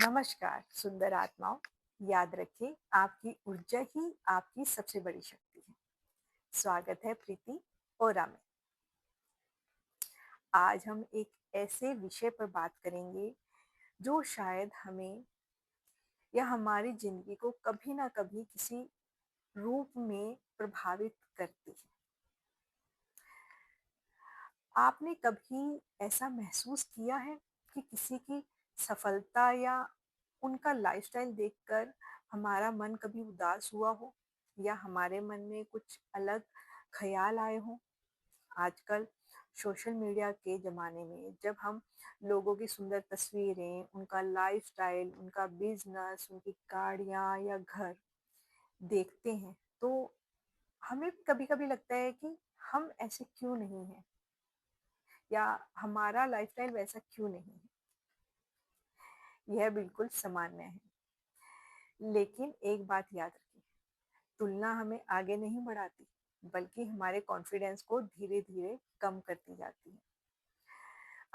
नमस्कार सुंदर आत्माओं। याद रखिए, आपकी ऊर्जा ही आपकी सबसे बड़ी शक्ति है। स्वागत है प्रीति ओरा में। आज हम एक ऐसे विषय पर बात करेंगे जो शायद हमें या हमारी जिंदगी को कभी ना कभी किसी रूप में प्रभावित करती है। आपने कभी ऐसा महसूस किया है कि किसी की सफलता या उनका लाइफस्टाइल देखकर हमारा मन कभी उदास हुआ हो या हमारे मन में कुछ अलग ख्याल आए हों? आजकल सोशल मीडिया के ज़माने में जब हम लोगों की सुंदर तस्वीरें, उनका लाइफस्टाइल, उनका बिजनेस, उनकी गाड़ियाँ या घर देखते हैं, तो हमें कभी-कभी लगता है कि हम ऐसे क्यों नहीं हैं या हमारा लाइफस्टाइल वैसा क्यों नहीं है। यह बिल्कुल सामान्य है। लेकिन एक बात याद रखिए, तुलना हमें आगे नहीं बढ़ाती, बल्कि हमारे कॉन्फिडेंस को धीरे-धीरे कम करती जाती है।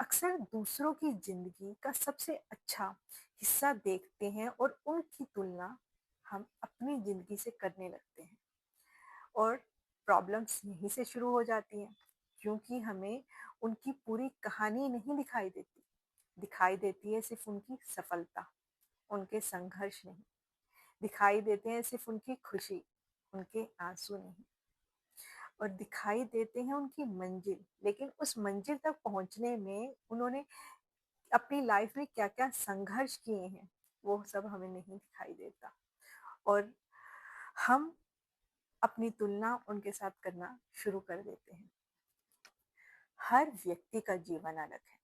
अक्सर दूसरों की ज़िंदगी का सबसे अच्छा हिस्सा देखते हैं और उनकी तुलना हम अपनी ज़िंदगी से करने लगते हैं और प्रॉब्लम्स यहीं से शुरू हो जाती हैं, क्योंकि हमें उनकी पूरी कहानी नहीं दिखाई देती। दिखाई देती है सिर्फ़ उनकी सफलता, उनके संघर्ष नहीं। दिखाई देते हैं सिर्फ़ उनकी खुशी, उनके आँसू नहीं। और दिखाई देते हैं उनकी मंजिल, लेकिन उस मंजिल तक पहुँचने में उन्होंने अपनी लाइफ में क्या-क्या संघर्ष किए हैं, वो सब हमें नहीं दिखाई देता। और हम अपनी तुलना उनके साथ करना शुरू कर देते हैं। हर व्यक्ति का जीवन अलग है,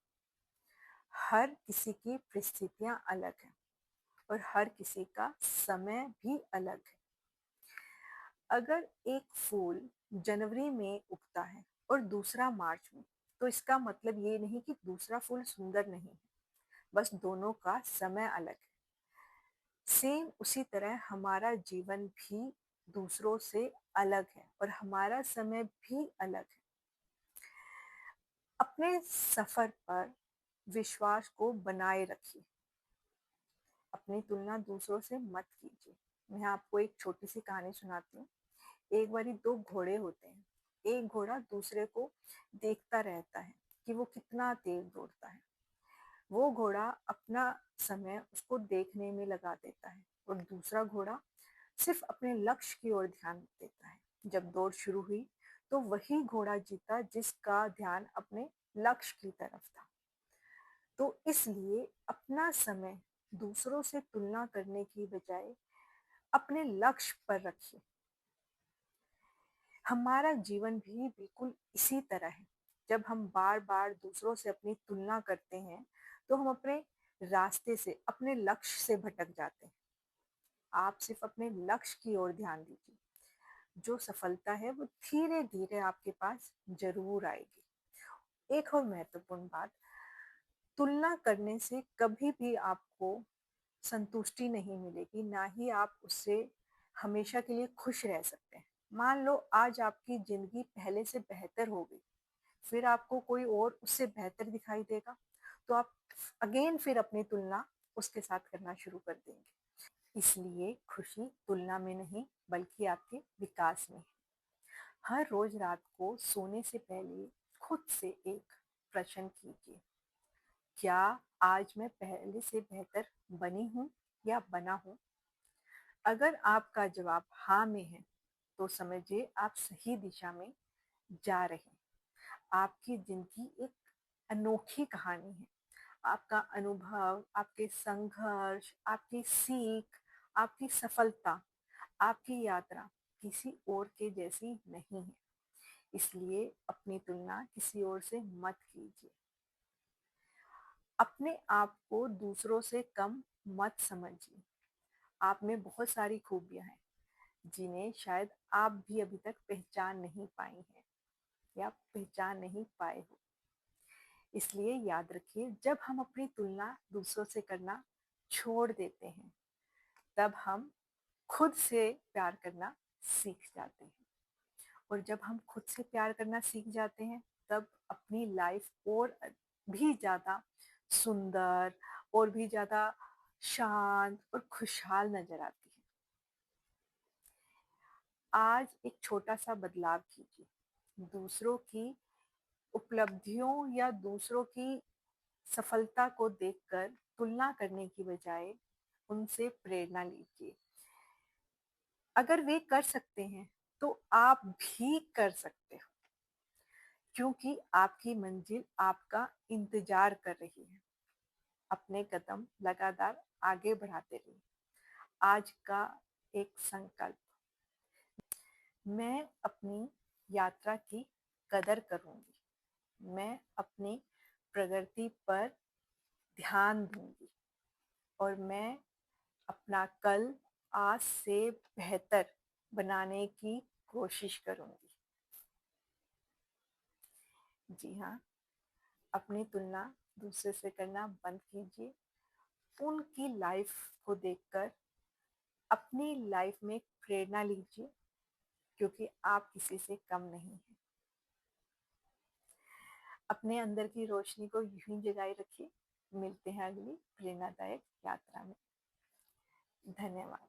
हर किसी की परिस्थितियाँ अलग हैं और हर किसी का समय भी अलग है। अगर एक फूल जनवरी में उगता है और दूसरा मार्च में, तो इसका मतलब ये नहीं कि दूसरा फूल सुंदर नहीं है, बस दोनों का समय अलग है। सेम उसी तरह हमारा जीवन भी दूसरों से अलग है और हमारा समय भी अलग है। अपने सफर पर विश्वास को बनाए रखिए। अपनी तुलना दूसरों से मत कीजिए। मैं आपको एक छोटी सी कहानी सुनाती हूँ। एक बारी दो घोड़े होते हैं। एक घोड़ा दूसरे को देखता रहता है कि वो कितना तेज दौड़ता है। वो घोड़ा अपना समय उसको देखने में लगा देता है और दूसरा घोड़ा सिर्फ अपने लक्ष्य की ओर ध्यान देता है। जब दौड़ शुरू हुई तो वही घोड़ा जीता जिसका ध्यान अपने लक्ष्य की तरफ था। तो इसलिए अपना समय दूसरों से तुलना करने की बजाय अपने लक्ष्य पर रखिए। हमारा जीवन भी बिल्कुल इसी तरह है। जब हम बार-बार दूसरों से अपनी तुलना करते हैं, तो हम अपने रास्ते से, अपने लक्ष्य से भटक जाते हैं। आप सिर्फ अपने लक्ष्य की ओर ध्यान दीजिए। जो सफलता है वो धीरे-धीरे आपके पास ज़रूर आएगी। एक और महत्वपूर्ण बात, तुलना करने से कभी भी आपको संतुष्टि नहीं मिलेगी, ना ही आप उससे हमेशा के लिए खुश रह सकते हैं। मान लो आज आपकी ज़िंदगी पहले से बेहतर हो गई, फिर आपको कोई और उससे बेहतर दिखाई देगा, तो आप अगेन फिर अपनी तुलना उसके साथ करना शुरू कर देंगे। इसलिए खुशी तुलना में नहीं, बल्कि आपके विकास में है। हर रोज रात को सोने से पहले खुद से एक प्रश्न कीजिए, क्या आज मैं पहले से बेहतर बनी हूँ या बना हूँ? अगर आपका जवाब हाँ में है, तो समझिए आप सही दिशा में जा रहे हैं। आपकी जिंदगी एक अनोखी कहानी है। आपका अनुभव, आपके संघर्ष, आपकी सीख, आपकी सफलता, आपकी यात्रा किसी और के जैसी नहीं है। इसलिए अपनी तुलना किसी और से मत कीजिए। अपने आप को दूसरों से कम मत समझिए। आप में बहुत सारी खूबियां हैं, जिन्हें शायद आप भी अभी तक पहचान नहीं पाई हैं या पहचान नहीं पाए हो। इसलिए याद रखिए, जब हम अपनी तुलना दूसरों से करना छोड़ देते हैं, तब हम खुद से प्यार करना सीख जाते हैं। और जब हम खुद से प्यार करना सीख जाते हैं, तब अपनी लाइफ और भी ज़्यादा सुंदर और भी ज़्यादा शांत और खुशहाल नजर आती है। आज एक छोटा सा बदलाव कीजिए। दूसरों की उपलब्धियों या दूसरों की सफलता को देखकर तुलना करने की बजाय उनसे प्रेरणा लीजिए। अगर वे कर सकते हैं तो आप भी कर सकते हो, क्योंकि आपकी मंजिल आपका इंतजार कर रही है। अपने कदम लगातार आगे बढ़ाते रहिए। आज का एक संकल्प, मैं अपनी यात्रा की कदर करूंगी। मैं अपनी प्रगति पर ध्यान दूंगी और मैं अपना कल आज से बेहतर बनाने की कोशिश करूंगी। जी हाँ, अपनी तुलना दूसरे से करना बंद कीजिए। उनकी लाइफ को देखकर अपनी लाइफ में प्रेरणा लीजिए, क्योंकि आप किसी से कम नहीं हैं। अपने अंदर की रोशनी को यूं ही जगाए रखिए। मिलते हैं अगली प्रेरणादायक यात्रा में। धन्यवाद।